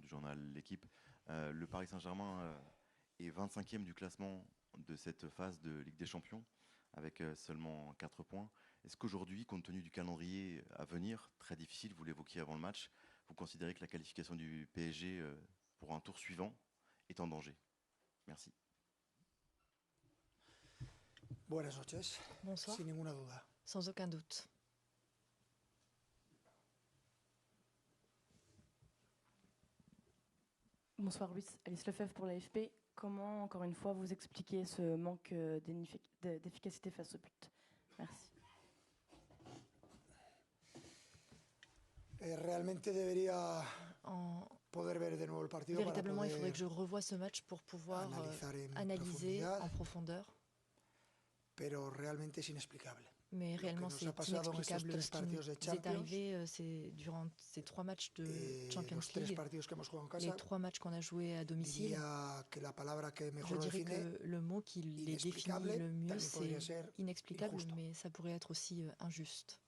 du journal L'Équipe. Le Paris Saint-Germain est 25e du classement de cette phase de Ligue des Champions, avec seulement 4 points. Est-ce qu'aujourd'hui, compte tenu du calendrier à venir, très difficile, vous l'évoquiez avant le match, vous considérez que la qualification du PSG pour un tour suivant est en danger? Merci. Buenas noches. Bonsoir. Sin ninguna duda. Sans aucun doute. Bonsoir Luis, Alice Lefebvre pour l'AFP. Comment, encore une fois, vous expliquez ce manque d'efficacité face au but? Merci. Realmente debería poder ver de nuevo el partido para Véritablement, il faudrait poder que je revoie ce match pour pouvoir analyser en profondeur. Pero realmente es inexplicable. Mais réellement, nos c'est ha pasado en estos inexplicable. tres Ce qui partidos de nous est Champions, arrivé durant ces 3 matchs de Champions los tres League, partidos que hemos jugado en les casa, 3 matchs qu'on a joués à domicile. diría que la palabra que Je mejor lo dirais define, que le mot qui les inexplicable, définit le mieux, también podría c'est ser inexplicable, injusto. mais ça pourrait être aussi injuste.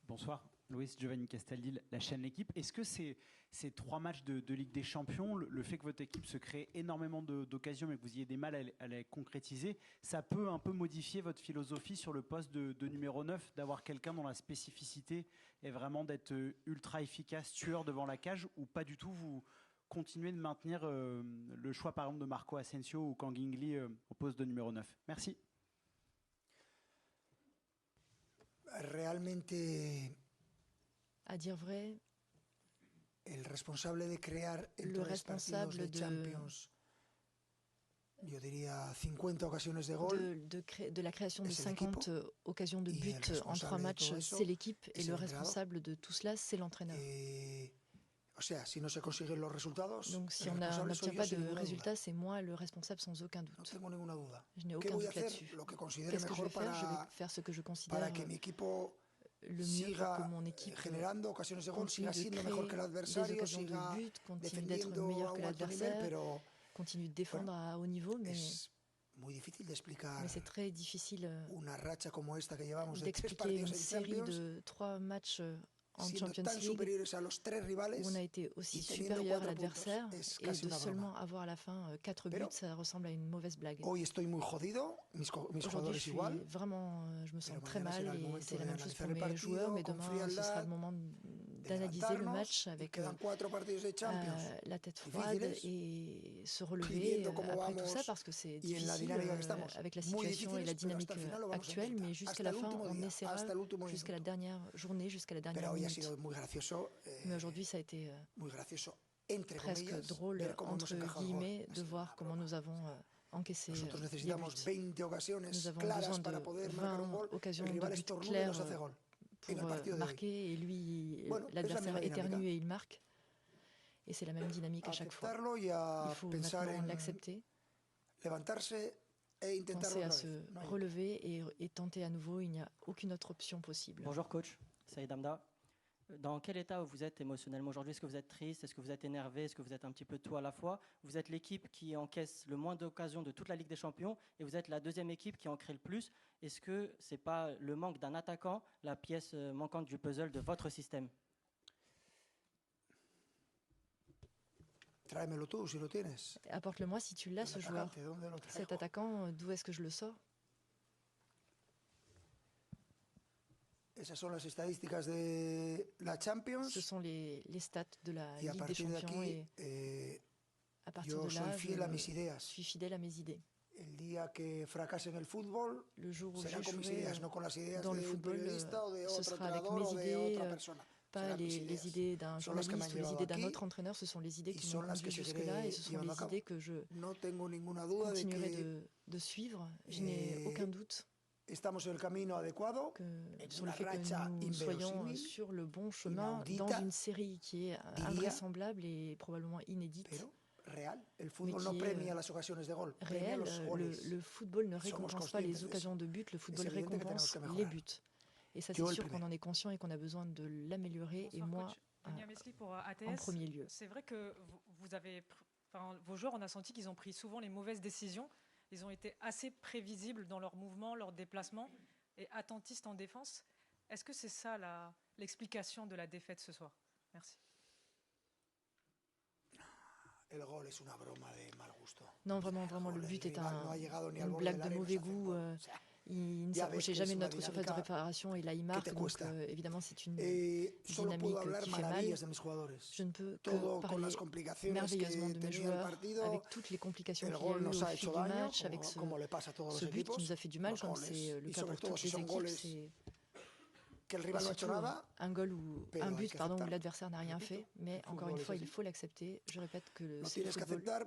Bonsoir, Luis Giovanni Castaldi, la chaîne L'Équipe. Est-ce que ces 3 matchs de Ligue des Champions, le fait que votre équipe se crée énormément d'occasions mais que vous ayez des mal à les concrétiser, ça peut un peu modifier votre philosophie sur le poste de numéro 9, d'avoir quelqu'un dont la spécificité est vraiment d'être ultra efficace, tueur devant la cage, ou pas du tout, vous continuez de maintenir le choix par exemple de Marco Asensio ou Kangin Lee au poste de numéro 9? Merci. Realmente, À dire vrai, el responsable de crear en le tres partidos responsable de Champions, yo diría 50 ocasiones de gol, de la création de es el 50 occasions de Y el but en 3 responsable de matchs, todo eso c'est l'équipe. Et es le el entrenador. responsable de tout cela, c'est l'entraîneur. O sea, si no se consiguen los resultados, Donc si el on responsable soy n'obtient yo pas sin de ninguna résultats, duda. c'est moi le responsable sans aucun No doute. tengo ninguna duda. Je n'ai ¿Qué aucun voy a doute hacer? là-dessus. Lo que considere Qu'est-ce que je vais mejor faire? Je vais para faire ce que je considère que mi equipo le mieux pour que mon équipe generando ocasiones de gol, continue siga de siendo mejor que el créer des adversario, occasions siga de but, continue d'être defendiendo meilleur a que un alto nivel, l'adversaire, pero continue de défendre à haut niveau, mais es muy difícil de explicar c'est très difficile una racha como esta que llevamos de 3 d'expliquer une partidos en série Champions, de 3 matchs en siendo Champions tan League superiores a los 3 rivales où on a été aussi y teniendo supérieur à 4 puntos. l'adversaire Es et casi de una seulement broma. avoir à la fin 4 Pero buts, ça ressemble à une mauvaise blague. Hoy estoy muy jodido, mis Aujourd'hui, je jugadores suis igual, vraiment, je me sens pero très mañana mal será el et momento c'est la de même chose pour analizar el mes joueurs, mais partido con demain, ce sera frialdad, le moment de d'analyser le levantarnos match y avec quedan 4 partidos de Champions la tête froide difíciles, et se relever viviendo como après tout ça vamos parce que c'est y en la difficile dinámica que estamos, avec la muy situation et la difíciles, pero dynamique hasta el final lo vamos a actuelle, mais intentar, jusqu'à hasta la el fin, último on día, essaiera hasta el último jusqu'à la minuto. dernière journée, jusqu'à la dernière Pero hoy ha minute. sido muy gracioso, Mais aujourd'hui, ça a été muy gracioso, entre presque comillas, drôle, ver cómo hemos entre encajado el gol. guillemets, Ha de sido voir una comment broma. nous avons encaissé Nosotros les necesitamos buts. 20 ocasiones Nous avons claras besoin para de poder marcar un 20 gol. occasions El de rival but estornuda y clairs nos hace gol. En el pour partido de hoy. marquer, et lui, Bueno, es la l'adversaire misma dinámica. éternue et il marque. Et c'est la même dynamique à chaque fois. Aceptarlo y Il a faut pensar maintenant en l'accepter, levantarse e intentarlo penser à otra se vez. No hay otra. relever et tenter à nouveau. Il n'y a aucune autre option possible. Bonjour coach, Saïd Hamda. Dans quel état vous êtes émotionnellement aujourd'hui? Est-ce que vous êtes triste? Est-ce que vous êtes énervé? Est-ce que vous êtes un petit peu tout à la fois? Vous êtes l'équipe qui encaisse le moins d'occasions de toute la Ligue des Champions et vous êtes la deuxième équipe qui en crée le plus. Est-ce que ce n'est pas le manque d'un attaquant, la pièce manquante du puzzle de votre système? Tráemelo tú si lo tienes. Apporte-le-moi si tu l'as, ce joueur. Atacante, ¿dónde lo traigo? Cet attaquant, d'où est-ce que je le sors? Esas son las estadísticas de la Champions. Ce sont les stats de la Y a Ligue des partir de Champions aquí, et à partir yo de soy là, fiel a mis je ideas. suis fidèle à mes idées. El día que fracase en el fútbol, Le jour où será con mis j'échouerai ideas, no con las ideas dans le de un football, periodista o de ce otro sera avec entrenador mes o de idées, otra persona. pas Serán mis les ideas. idées d'un Son las que me journaliste han ou les llevado idées d'un aquí autre entraîneur. Ce sont les idées y qui son m'ont las que conduit jusque-là et ce sont seguiré les llevando a idées cabo. que je No tengo ninguna duda de continuerai que de suivre. Je n'ai aucun doute estamos en el camino adecuado, sur en le fait una que racha nous soyons inverosímil, sur le bon chemin inaudita, dans une série qui est diría, invraisemblable et probablement inédite. pero real. El fútbol qui no est, premia las ocasiones de gol, premia Réel, los goles. le football ne Somos récompense pas les conscientes de occasions eso. de but, le football Es evidente que récompense tenemos que les mejorar. buts. Et ça, Yo c'est el sûr qu'on primero. en est conscient et qu'on a besoin de l'améliorer. Et Bonsoir, moi, coach. Dunia Mesli pour en ATS. premier lieu. C'est vrai que vous avez, vos joueurs, on a senti qu'ils ont pris souvent les mauvaises décisions. Ils ont été assez prévisibles dans leurs mouvements, leurs déplacements et attentistes en défense. Est-ce que c'est ça l'explication de la défaite ce soir? Merci. Non, vraiment, le but est une blague de mauvais goût. Il ne s'approchait jamais de notre surface de réparation et là il marque, donc évidemment c'est une dynamique qui fait mal. Je ne peux que parler merveilleusement de mes joueurs, avec toutes les complications qu'il y a eu au fil du match, avec ce but qui nous a fait du mal, comme c'est le cas pour toutes les équipes. C'est surtout un but où l'adversaire n'a rien fait, mais encore une fois il faut l'accepter. Je répète que c'est le football.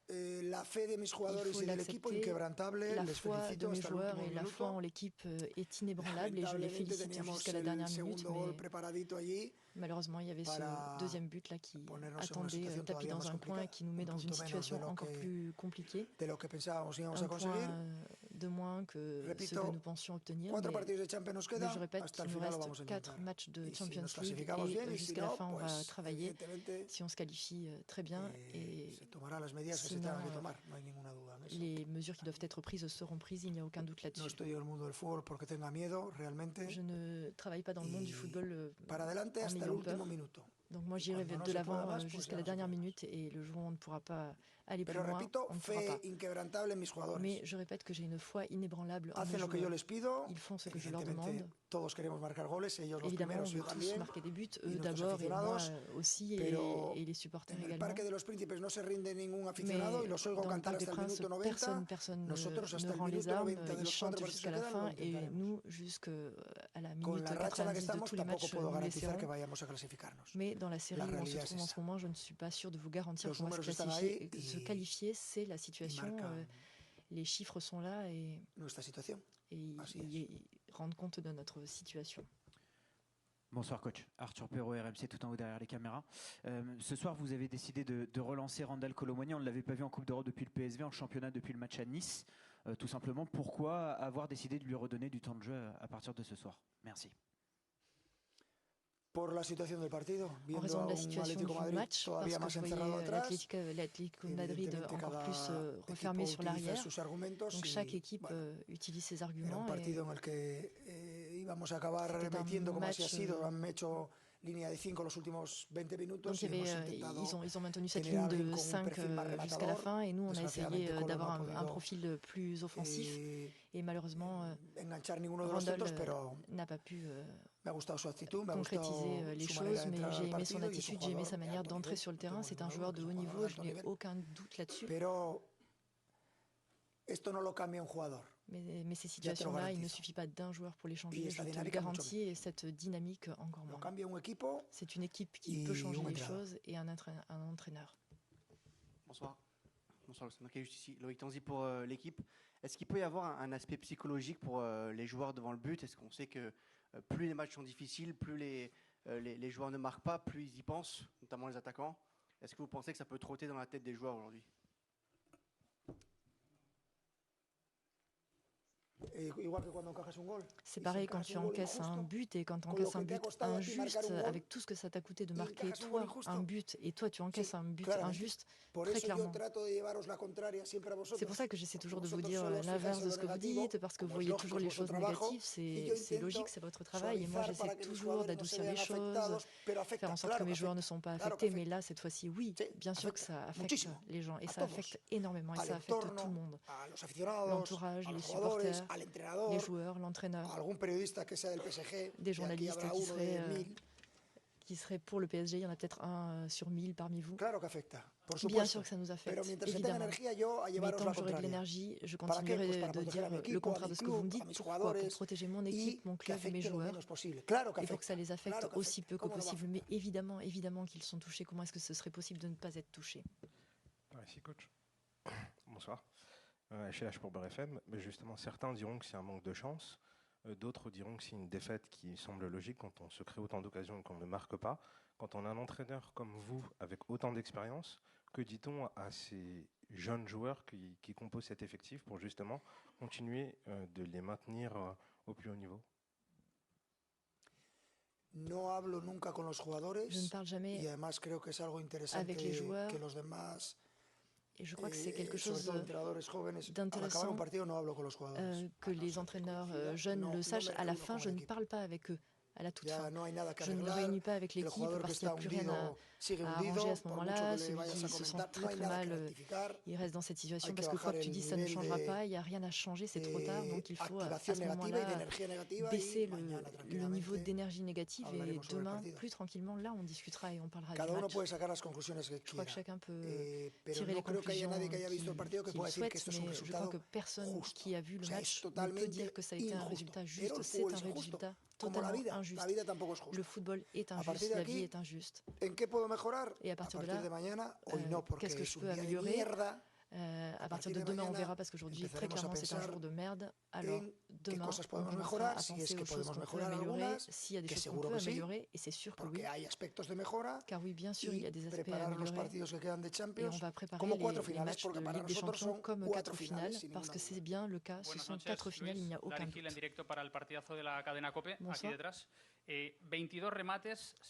La fe de mis jugadores y del equipo inquebrantable. La foi de mes joueurs et la foi en l'équipe est inébranlable et je les félicite jusqu'à la dernière minute. Mais malheureusement, il y avait ce deuxième but là qui attendait tapis dans un coin et qui nous met dans une situation encore plus compliquée. Un point de moins que ce que nous pensions obtenir. Mais je répète qu'il nous reste 4 matchs de Champions League et jusqu'à la fin on va travailler si on se qualifie très bien et sinon les mesures qui doivent être prises seront prises, il n'y a aucun doute là-dessus. Je ne travaille pas dans le monde du football en ayant peur. Donc moi j'irai de l'avant jusqu'à la dernière minute et le jour où on ne pourra pas aller plus loin, on ne pourra pas. Mais je répète que j'ai une foi inébranlable en mes joueurs. Ils font ce que je leur demande. Évidemment, on veut tous marquer des buts, eux d'abord et moi aussi, et les supporters également. Mais dans le Parc des Princes, personne ne rend les armes, ils chantent jusqu'à la fin et nous, jusqu'à la minute 90 de tous les matchs, nous laisserons. Mais dans la série où on se trouve en ce moment, je ne suis pas sûr de vous garantir qu'on va se qualifier, c'est la situation. Les chiffres sont là et ils rendent compte de notre situation. Bonsoir coach, Arthur Perrault, RMC, tout en haut derrière les caméras. Ce soir, vous avez décidé de relancer Randal Kolo Muani. On ne l'avait pas vu en Coupe d'Europe depuis le PSV, en championnat depuis le match à Nice. Tout simplement, pourquoi avoir décidé de lui redonner du temps de jeu à partir de ce soir? Merci. En raison de la situation du match, parce que je voyais l'Atlético de Madrid encore plus refermé sur l'arrière. Donc chaque équipe utilise ses arguments. C'était un match. Donc ils ont maintenu cette ligne de 5 jusqu'à la fin et nous on a essayé d'avoir un profil plus offensif et malheureusement Randal n'a pas pu concrétiser les choses, mais j'ai aimé son attitude, j'ai aimé sa manière d'entrer sur le terrain. C'est un joueur de haut niveau, je n'ai aucun doute là-dessus. Mais ces situations-là, il ne suffit pas d'un joueur pour les changer, je te le garantis, et cette dynamique encore moins. C'est une équipe qui peut changer les choses et un entraîneur. Bonsoir. Bonsoir, Loïc Tanzi pour l'équipe. Est-ce qu'il peut y avoir un aspect psychologique pour les joueurs devant le but? Est-ce qu'on sait que plus les matchs sont difficiles, plus les joueurs ne marquent pas, plus ils y pensent, notamment les attaquants? Est-ce que vous pensez que ça peut trotter dans la tête des joueurs aujourd'hui? C'est pareil quand tu encaisses un but et quand tu encaisses un but injuste, avec tout ce que ça t'a coûté de marquer toi un but et toi tu encaisses un but injuste, très clairement. C'est pour ça que j'essaie toujours de vous dire l'inverse de ce que vous dites, parce que vous voyez toujours les choses négatives, c'est logique, c'est votre travail et moi j'essaie toujours d'adoucir les choses, faire en sorte que mes joueurs ne sont pas affectés, mais là cette fois-ci oui, bien sûr que ça affecte les gens et ça affecte énormément et ça affecte tout le monde, l'entourage, les supporters, les joueurs, l'entraîneur, des journalistes qui seraient pour le PSG, il y en a peut-être un sur 1000 parmi vous. Bien sûr que ça nous affecte, évidemment. Mais tant que j'aurai de l'énergie, je continuerai de dire le contraire de ce que vous me dites. Pourquoi? Pour protéger mon équipe, mon club, mes joueurs. Il faut que ça les affecte aussi peu que possible. Mais évidemment qu'ils sont touchés. Comment est-ce que ce serait possible de ne pas être touchés? Merci coach. Bonsoir. HLH pour Beurre FM, mais justement certains diront que c'est un manque de chance, d'autres diront que c'est une défaite qui semble logique quand on se crée autant d'occasions et qu'on ne marque pas. Quand on a un entraîneur comme vous, avec autant d'expérience, que dit-on à ces jeunes joueurs qui composent cet effectif pour justement continuer de les maintenir au plus haut niveau? Je ne parle jamais avec les joueurs. Et je crois que c'est quelque chose d'intéressant que les entraîneurs jeunes le sachent. À la fin, je ne parle pas avec eux. à la toute fin. Je ne me réunis pas avec l'équipe parce qu'il n'y a plus rien à arranger à ce moment-là. Celui qui se sent très mal, il reste dans cette situation parce que quoi que tu dis, ça ne changera pas, il n'y a rien à changer, c'est trop tard. Donc il faut à ce moment-là baisser le niveau d'énergie négative et demain, plus tranquillement, là on discutera et on parlera du match. Je crois que chacun peut tirer les conclusions qu'il souhaite, mais je crois que personne qui a vu le match ne peut dire que ça a été un résultat juste. C'est un résultat totalement injuste. Le football est injuste, la vie est injuste. Et à partir de là, qu'est-ce que je peux améliorer? À partir de demain, on verra, parce qu'aujourd'hui, très clairement, c'est un jour de merde. Alors, demain, on commencera à penser aux choses qu'on peut améliorer, s'il y a des choses qu'on peut améliorer, et c'est sûr que oui. Car oui, bien sûr, il y a des aspects à améliorer. Et on va préparer les matchs de Ligue des Champions comme 4 finales, parce que c'est bien le cas. Ce sont 4 finales, il n'y a aucun doute. Bonsoir. 22 remates,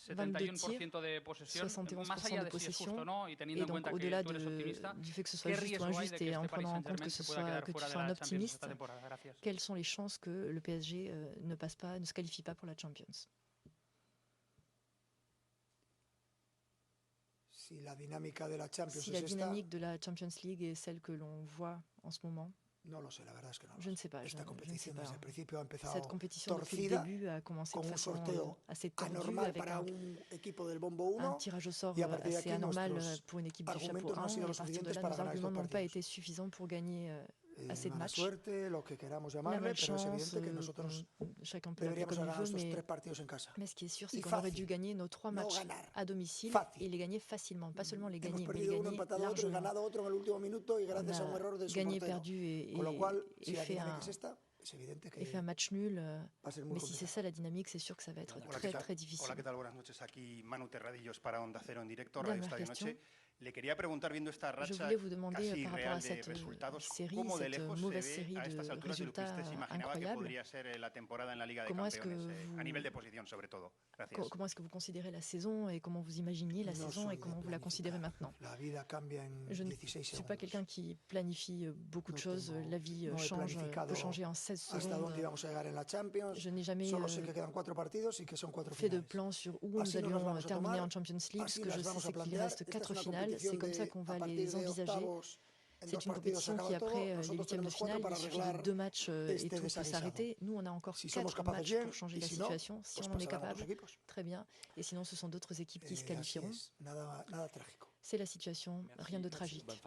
71% de possession, et donc au-delà du fait que ce soit juste ou injuste et en prenant en compte que tu sois un optimiste, quelles sont les chances que le PSG ne se qualifie pas pour la Champions? Si la dynamique de la Champions League est celle que l'on voit en ce moment, je ne sais pas. Cette compétition, depuis le début, a commencé de façon assez tendue, avec un tirage au sort assez anormal pour une équipe du chapeau 1. Et à partir de là, nos arguments n'ont pas été suffisants pour gagner assez de matchs. La malchance, chacun peut l'appeler comme il veut, mais ce qui est sûr, c'est qu'on aurait dû gagner nos 3 matchs à domicile et les gagner facilement. Pas seulement les gagner, mais les gagner largement. On a gagné, perdu et fait un match nul. Mais si c'est ça la dynamique, c'est sûr que ça va être très très difficile. Dernière question. Je voulais vous demander par rapport à cette série, cette mauvaise série de résultats incroyables, comment est-ce que vous considérez la saison et comment vous imaginiez la saison et comment vous la considérez maintenant? Je ne suis pas quelqu'un qui planifie beaucoup de choses. La vie peut changer en 16 secondes. Je n'ai jamais fait de plan sur où nous allions terminer en Champions League. Ce que je sais, c'est qu'il reste 4 finales. C'est comme ça qu'on va les envisager. C'est une compétition qui, après les huitièmes de finale, il suffit de 2 matchs et tout peut s'arrêter. Nous, on a encore 4 matchs pour changer la situation. Si on en est capable, très bien. Et sinon, ce sont d'autres équipes qui se qualifieront. C'est la situation, rien de tragique.